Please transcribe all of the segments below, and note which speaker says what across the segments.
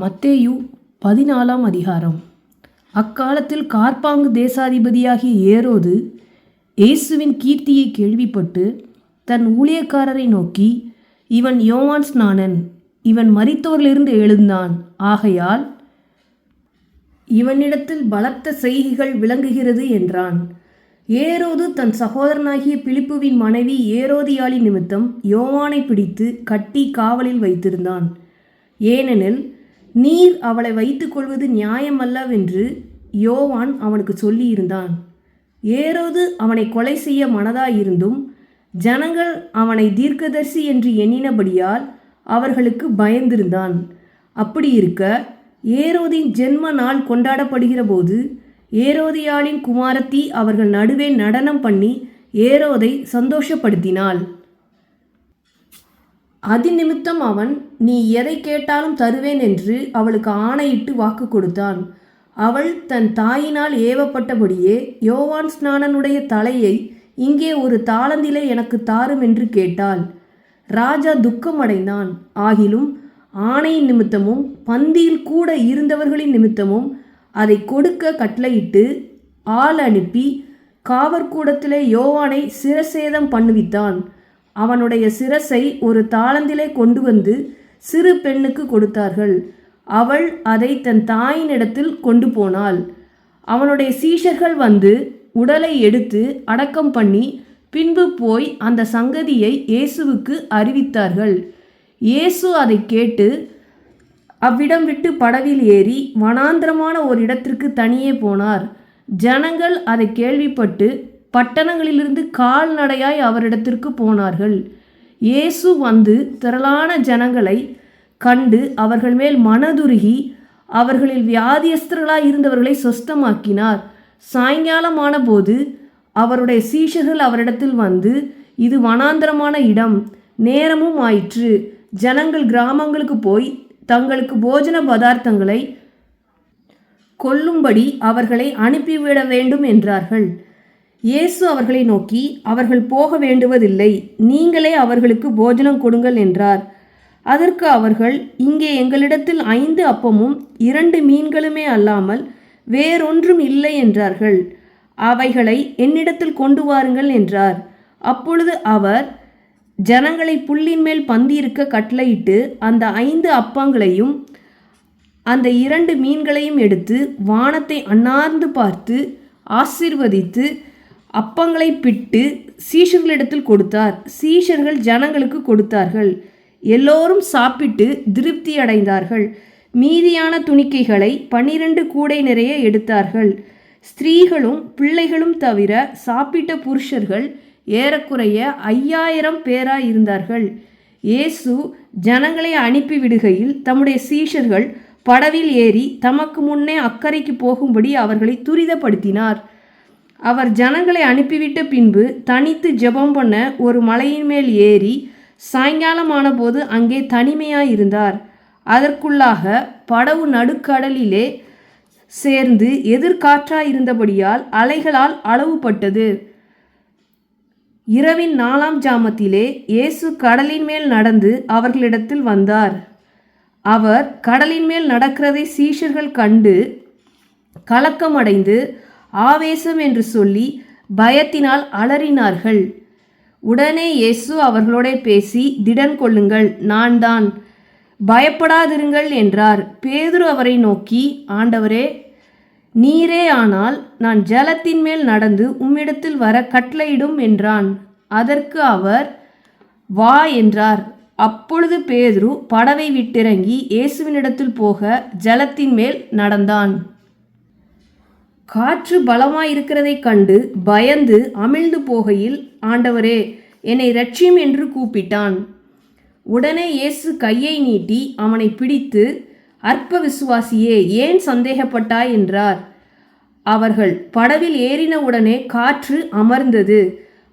Speaker 1: மத்தேயு 14 அதிகாரம். அக்காலத்தில் கார்பாங்கு தேசாதிபதியாகிய ஏரோது இயேசுவின் கீர்த்தியை கேள்விப்பட்டு தன் ஊழியக்காரரை நோக்கி, இவன் யோவான் ஸ்நானன், இவன் மரித்தோரிலிருந்து எழுந்தான், ஆகையால் இவனிடத்தில் பலத்த செய்கைகள் விளங்குகிறது என்றான். ஏரோது தன் சகோதரனாகிய பிலிப்புவின் மனைவி ஏரோதியாளி நிமித்தம் யோவானை பிடித்து கட்டி காவலில் வைத்திருந்தான். ஏனெனில், நீர் அவளை வைத்து கொள்வது நியாயமல்லவென்று யோவான் அவனுக்கு சொல்லியிருந்தான். ஏரோது அவனை கொலை செய்ய மனதாயிருந்தும் ஜனங்கள் அவனை தீர்க்கதரிசி என்று எண்ணினபடியால் அவர்களுக்கு பயந்திருந்தான். அப்படியிருக்க ஏரோதின் ஜென்ம நாள் கொண்டாடப்படுகிற போது ஏரோதியாளின் குமாரத்தி அவர்கள் நடுவே நடனம் பண்ணி ஏரோதை சந்தோஷப்படுத்தினாள். அதிநிமித்தம் அவன், நீ எதை கேட்டாலும் தருவேன் என்று அவளுக்கு ஆணையிட்டு வாக்கு கொடுத்தான். அவள் தன் தாயினால் ஏவப்பட்டபடியே யோவான் ஸ்நானனுடைய தலையை இங்கே ஒரு தாளந்திலே எனக்கு தாரும் என்று கேட்டாள். ராஜா துக்கமடைந்தான். ஆகிலும் ஆணையின் நிமித்தமும் பந்தியில் கூட இருந்தவர்களின் நிமித்தமும் அதை கொடுக்க கட்டளையிட்டு ஆள் அனுப்பி காவற்கூடத்திலே யோவானை சிரசேதம் பண்ணுவித்தான். அவனுடைய சிரசை ஒரு தாளந்திலே கொண்டு வந்து சிறு பெண்ணுக்கு கொடுத்தார்கள். அவள் அதை தன் தாயினிடத்தில் கொண்டு போனாள். அவனுடைய சீஷர்கள் வந்து உடலை எடுத்து அடக்கம் பண்ணி பின்பு போய் அந்த சங்கதியை இயேசுவுக்கு அறிவித்தார்கள். இயேசு அதை கேட்டு அவ்விடம் விட்டு படவில் ஏறி வனாந்திரமான ஒரு இடத்திற்கு தனியே போனார். ஜனங்கள் அதை கேள்விப்பட்டு பட்டணங்களிலிருந்து கால்நடையாய் அவரிடத்திற்கு போனார்கள். இயேசு வந்து திரளான ஜனங்களை கண்டு அவர்கள் மேல் மனதுருகி அவர்களில் வியாதியஸ்தர்களாய் இருந்தவர்களை சொஸ்தமாக்கினார். சாயங்காலமான போது அவருடைய சீஷர்கள் அவரிடத்தில் வந்து, இது வனாந்தரமான இடம், நேரமும் ஆயிற்று, ஜனங்கள் கிராமங்களுக்கு போய் தங்களுக்கு போஜன பதார்த்தங்களை கொள்ளும்படி அவர்களை அனுப்பிவிட வேண்டும் என்றார்கள். இயேசு அவர்களை நோக்கி, அவர்கள் போக வேண்டுவதில்லை, நீங்களே அவர்களுக்கு போஜனம் கொடுங்கள் என்றார். அதற்கு அவர்கள், இங்கே எங்களிடத்தில் 5 அப்பமும் 2 மீன்களுமே அல்லாமல் வேறொன்றும் இல்லை என்றார்கள். அவைகளை என்னிடத்தில் கொண்டு வாருங்கள் என்றார். அப்பொழுது அவர் ஜனங்களை புல்லின் மேல் பந்தியிருக்க கட்டளையிட்டு அந்த 5 அப்பங்களையும் அந்த 2 மீன்களையும் எடுத்து வானத்தை அண்ணார்ந்து பார்த்து ஆசீர்வதித்து அப்பங்களை பிட்டு சீஷர்களிடத்தில் கொடுத்தார். சீஷர்கள் ஜனங்களுக்கு கொடுத்தார்கள். எல்லோரும் சாப்பிட்டு திருப்தி அடைந்தார்கள். மீதியான துணிக்கைகளை 12 கூடை நிறைய எடுத்தார்கள். ஸ்திரீகளும் பிள்ளைகளும் தவிர சாப்பிட்ட புருஷர்கள் ஏறக்குறைய 5000 பேராய் இருந்தார்கள். இயேசு ஜனங்களை அனுப்பிவிடுகையில் தம்முடைய சீஷர்கள் படவில் ஏறி தமக்கு முன்னே அக்கறைக்கு போகும்படி அவர்களை துரிதப்படுத்தினார். அவர் ஜனங்களை அனுப்பிவிட்ட பின்பு தனித்து ஜெபம் பண்ண ஒரு மலையின் மேல் ஏறி சாயங்காலமான போது அங்கே தனிமையாயிருந்தார். அதற்குள்ளாக படவு நடுக்கடலிலே சேர்ந்து எதிர்காற்றாயிருந்தபடியால் அலைகளால் அளவுபட்டது. இரவின் 4ஆம் ஜாமத்திலே இயேசு கடலின் மேல் நடந்து அவர்களிடத்தில் வந்தார். அவர் கடலின் மேல் நடக்கிறதை சீஷர்கள் கண்டு கலக்கமடைந்து ஆவேசம் என்று சொல்லி பயத்தினால் அலறினார்கள். உடனே இயேசு அவர்களோட பேசி, திடன் கொள்ளுங்கள், நான் தான், பயப்படாதிருங்கள் என்றார். பேதுரு அவரை நோக்கி, ஆண்டவரே, நீரே ஆனால் நான் ஜலத்தின் மேல் நடந்து உம்மிடத்தில் வர கட்டளையிடும் என்றான். அதற்கு அவர், வா என்றார். அப்பொழுது பேதுரு படவை விட்டிறங்கி இயேசுவினிடத்தில் போக ஜலத்தின் மேல் நடந்தான். காற்று பலமாயிருக்கிறதைக் கண்டு பயந்து அமிழ்ந்து போகையில், ஆண்டவரே, என்னை இரட்சியும் என்று கூப்பிட்டான். உடனே இயேசு கையை நீட்டி அவனை பிடித்து, அற்ப விசுவாசியே, ஏன் சந்தேகப்பட்டாய் என்றார். அவர்கள் படவில் ஏறின உடனே காற்று அமர்ந்தது.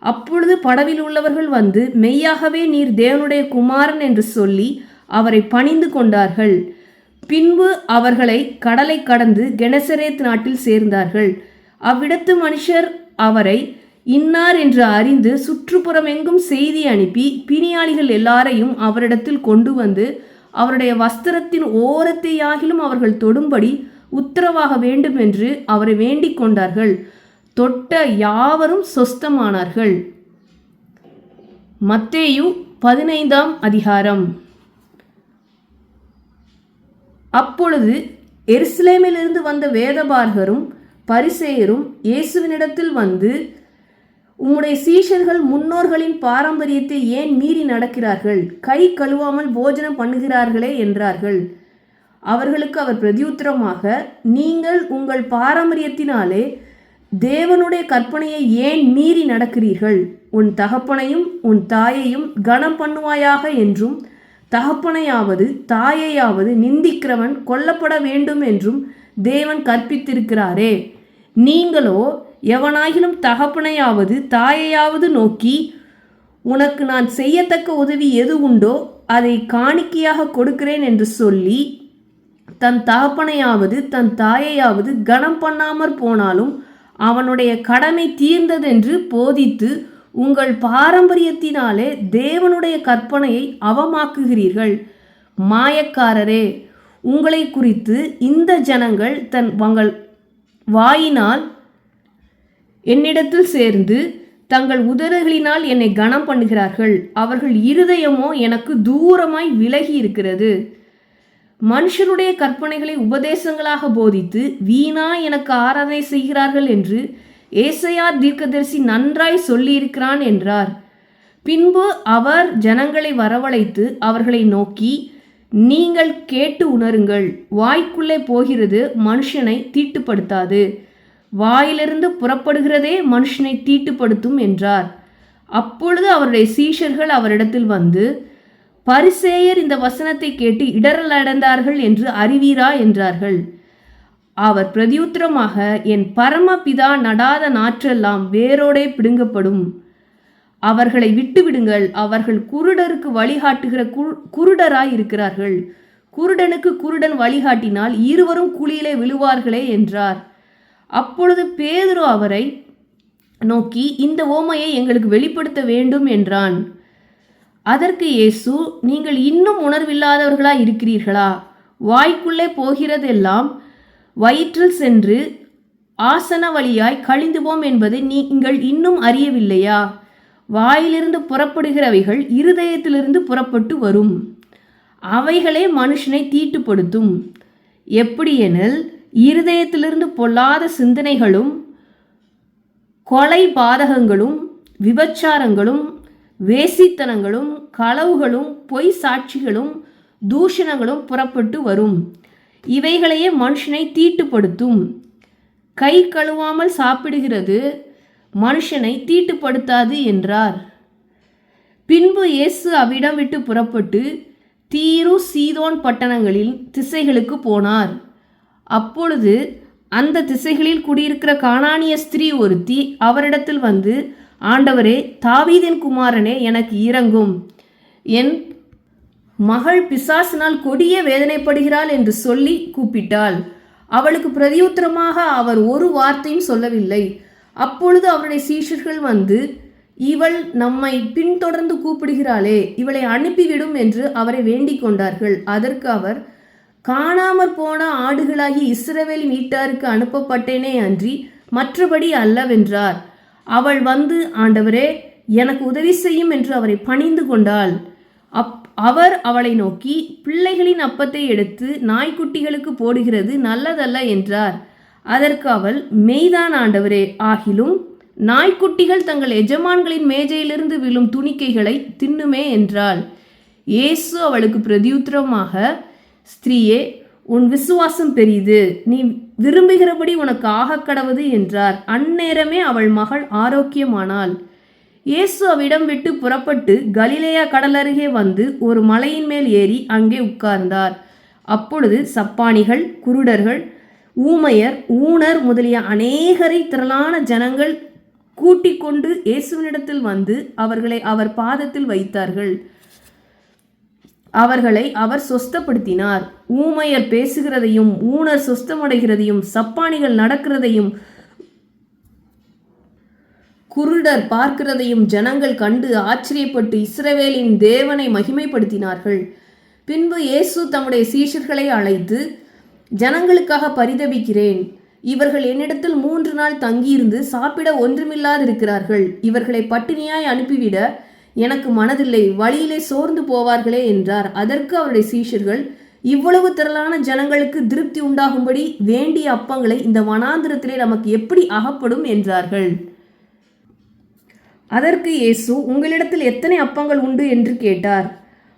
Speaker 1: அப்பொழுது படவில் உள்ளவர்கள் வந்து, மெய்யாகவே நீர் தேவனுடைய குமாரன் என்று சொல்லி அவரை பணிந்து கொண்டார்கள். பின்பு அவர்களை கடலை கடந்து கெனசரேத் நாட்டில் சேர்ந்தார்கள். அவ்விடத்து மனுஷர் அவரை இன்னார் என்று அறிந்து சுற்றுப்புறம் எங்கும் செய்தி அனுப்பி பிணியாளிகள் எல்லாரையும் அவரிடத்தில் கொண்டு வந்து அவருடைய வஸ்திரத்தின் ஓரத்தையாகிலும் அவர்கள் தொடும்படி உத்தரவாக வேண்டும் என்று அவரை வேண்டிக் கொண்டார்கள். தொட்ட யாவரும் சொஸ்தமானார்கள். மத்தேயு 15ஆம் அதிகாரம். அப்பொழுது எருசலேமிலிருந்து வந்த வேதபாரகரும் பரிசேயரும் இயேசுவினிடத்தில் வந்து, உம்முடைய சீஷர்கள் முன்னோர்களின் பாரம்பரியத்தை ஏன் மீறி நடக்கிறார்கள்? கை கழுவாமல் போஜனம் பண்ணுகிறார்களே என்றார்கள். அவர்களுக்கு அவர் பிரதியுத்தரமாக, நீங்கள் உங்கள் பாரம்பரியத்தினாலே தேவனுடைய கற்பனையை ஏன் மீறி நடக்கிறீர்கள்? உன் தகப்பனையும் உன் தாயையும் கனம் பண்ணுவாயாக என்றும், தகப்பனையாவது தாயையாவது நிந்திக்கிறவன் கொல்லப்பட வேண்டும் என்றும் தேவன் கற்பித்திருக்கிறாரே. நீங்களோ எவனாகிலும் தகப்பனையாவது தாயையாவது நோக்கி, உனக்கு நான் செய்யத்தக்க உதவி எது உண்டோ அதை காணிக்கையாக கொடுக்கிறேன் என்று சொல்லி, தன் தகப்பனையாவது தன் தாயையாவது கனம் பண்ணாமற் போனாலும் அவனுடைய கடமை தீர்ந்ததென்று போதித்து உங்கள் பாரம்பரியத்தினாலே தேவனுடைய கற்பனையை அவமாக்குகிறீர்கள். மாயக்காரரே, உங்களை குறித்து இந்த ஜனங்கள் தங்கள் வாயினால் என்னிடத்தில் சேர்ந்து தங்கள் உதடுகளினால் என்னை கனம் பண்ணுகிறார்கள். அவர்கள் இருதயமோ எனக்கு தூரமாய் விலகி இருக்கிறது. மனுஷருடைய கற்பனைகளை உபதேசங்களாக போதித்து வீணா எனக்கு ஆராதனை செய்கிறார்கள் என்று ஏசாயா தீர்க்கதரிசி நன்றாய் சொல்லியிருக்கிறான் என்றார். பின்பு அவர் ஜனங்களை வரவழைத்து அவர்களை நோக்கி, நீங்கள் கேட்டு உணருங்கள். வாய்க்குள்ளே போகிறது மனுஷனை தீட்டுப்படுத்தாது, வாயிலிருந்து புறப்படுகிறதே மனுஷனை தீட்டுப்படுத்தும் என்றார். அப்பொழுது அவருடைய சீஷர்கள் அவரிடத்தில் வந்து, பரிசேயர் இந்த வசனத்தை கேட்டு இடரல் அடைந்தார்கள் என்று அறிவீரா என்றார்கள். அவர் பிரதியுத்தரமாக, என் பரமபிதா நடாத நாற்றெல்லாம் வேரோடே பிடுங்கப்படும். அவர்களை விட்டுவிடுங்கள். அவர்கள் குருடருக்கு வழிகாட்டுகிற குருடராய் இருக்கிறார்கள். குருடனுக்கு குருடன் வழிகாட்டினால் இருவரும் குழியிலே விழுவார்களே என்றார். அப்பொழுது பேதுரு அவரை நோக்கி, இந்த ஓமையை எங்களுக்கு வெளிப்படுத்த வேண்டும் என்றான். அதற்கு இயேசு, நீங்கள் இன்னும் உணர்வில்லாதவர்களாய் இருக்கிறீர்களா? வாய்க்குள்ளே போகிறதெல்லாம் வயிற்றில் சென்று ஆசன வழியாய் கழிந்து போம் என்பதை நீங்கள் இன்னும் அறியவில்லையா? வாயிலிருந்து புறப்படுகிறவைகள் இருதயத்திலிருந்து புறப்பட்டு வரும். அவைகளே மனுஷனை தீட்டுப்படுத்தும். எப்படியெனில், இருதயத்திலிருந்து பொல்லாத சிந்தனைகளும் கொலை பாதகங்களும் விபச்சாரங்களும் வேசித்தனங்களும் களவுகளும் பொய் சாட்சிகளும் தூஷணங்களும் புறப்பட்டு வரும். இவைகளையே மனுஷனை தீட்டுப்படுத்தும். கை கழுவாமல் சாப்பிடுகிறது மனுஷனை தீட்டுப்படுத்தாது என்றார். பின்பு இயேசு அவ்விடம் விட்டு புறப்பட்டு தீரு சீதோன் பட்டணங்களில் திசைகளுக்கு போனார். அப்பொழுது அந்த திசைகளில் குடியிருக்கிற கானானிய ஸ்திரீ ஒருத்தி அவரிடத்தில் வந்து, ஆண்டவரே, தாவீதின் குமாரனே, எனக்கு இரங்கும். என் மகள் பிசாசினால் கொடிய வேதனைப்படுகிறாள் என்று சொல்லி கூப்பிட்டாள். அவளுக்கு பிரதியுத்தரமாக அவர் ஒரு வார்த்தையும் சொல்லவில்லை. அப்பொழுது அவருடைய சீஷர்கள் வந்து, இவள் நம்மை பின்தொடர்ந்து கூப்பிடுகிறாளே, இவளை அனுப்பிவிடும் என்று அவரை வேண்டிக் கொண்டார்கள். அதற்கு அவர், காணாமற் போன ஆடுகளாகி இஸ்ரவேலின் வீட்டாருக்கு அனுப்பப்பட்டேனே அன்றி மற்றபடி அல்லவென்றார். அவள் வந்து, ஆண்டவரே, எனக்கு உதவி செய்யும் என்று அவரை பணிந்து கொண்டாள். அவர் அவளை நோக்கி, பிள்ளைகளின் அப்பத்தை எடுத்து நாய்க்குட்டிகளுக்கு போடுகிறது நல்லதல்ல என்றார். அதற்கு அவள், மெய்தான் ஆண்டவரே, ஆகிலும் நாய்க்குட்டிகள் தங்கள் எஜமான்களின் மேஜையிலிருந்து விழும் துணிக்கைகளை தின்னுமே என்றாள். இயேசு அவளுக்கு பிரதியுத்தரமாக, ஸ்திரீயே, உன் விசுவாசம் பெரிது, நீ விரும்புகிறபடி உனக்கு ஆகக்கடவது என்றார். அந்நேரமே அவள் மகள் ஆரோக்கியமானாள். இயேசு அவ்விடம் விட்டு புறப்பட்டு கலிலேயா கடலருகே வந்து ஒரு மலையின் மேல் ஏறி அங்கே உட்கார்ந்தார். அப்பொழுது சப்பானிகள், குருடர்கள், ஊமையர், ஊனர் முதலிய அநேகரை திரளான ஜனங்கள் கூட்டிக் கொண்டு இயேசுவினிடத்தில் வந்து அவர்களை அவர் பாதத்தில் வைத்தார்கள். அவர்களை அவர் சொஸ்தப்படுத்தினார். ஊமையர் பேசுகிறதையும் ஊனர் சொஸ்தமடைகிறதையும் சப்பானிகள் நடக்கிறதையும் குருடர் பார்க்கிறதையும் ஜனங்கள் கண்டு ஆச்சரியப்பட்டு இஸ்ரவேலின் தேவனை மகிமைப்படுத்தினார்கள். பின்பு இயேசு தம்முடைய சீஷர்களை அழைத்து, ஜனங்களுக்காக பரிதபிக்கிறேன். இவர்கள் என்னிடத்தில் 3 நாள் தங்கியிருந்து சாப்பிட ஒன்றுமில்லாதிருக்கிறார்கள். இவர்களை பட்டினியாய் அனுப்பிவிட எனக்கு மனதில்லை, வழியிலே சோர்ந்து போவார்களே என்றார். அதற்கு அவருடைய சீஷர்கள், இவ்வளவு திரளான ஜனங்களுக்கு திருப்தி உண்டாகும்படி வேண்டிய அப்பங்களை இந்த வனாந்திரத்திலே நமக்கு எப்படி அகப்படும் என்றார்கள். அதற்கு இயேசு, உங்களிடத்தில் எத்தனை அப்பங்கள் உண்டு என்று கேட்டார்.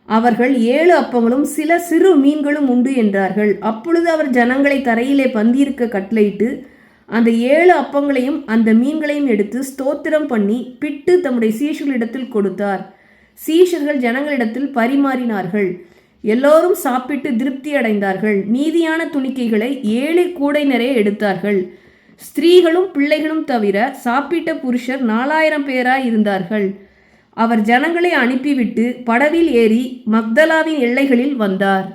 Speaker 1: அவர்கள் 7 அப்பங்களும் சில சிறு மீன்களும் உண்டு என்றார்கள். அப்பொழுது அவர் ஜனங்களை தரையிலே பந்தியிருக்க கட்டளையிட்டு அந்த 7 அப்பங்களையும் அந்த மீன்களையும் எடுத்து ஸ்தோத்திரம் பண்ணி பிட்டு தம்முடைய சீஷர்களிடத்தில் கொடுத்தார். சீஷர்கள் ஜனங்களிடத்தில் பரிமாறினார்கள். எல்லோரும் சாப்பிட்டு திருப்தி அடைந்தார்கள். மீதியான துணிக்கைகளை 7 கூடை நிறைய எடுத்தார்கள். ஸ்திரீகளும் பிள்ளைகளும் தவிர சாப்பிட்ட புருஷர் 4000 பேராய் இருந்தார்கள். அவர் ஜனங்களை அனுப்பிவிட்டு படவில் ஏறி மக்தலாவின் எல்லைகளில் வந்தார்.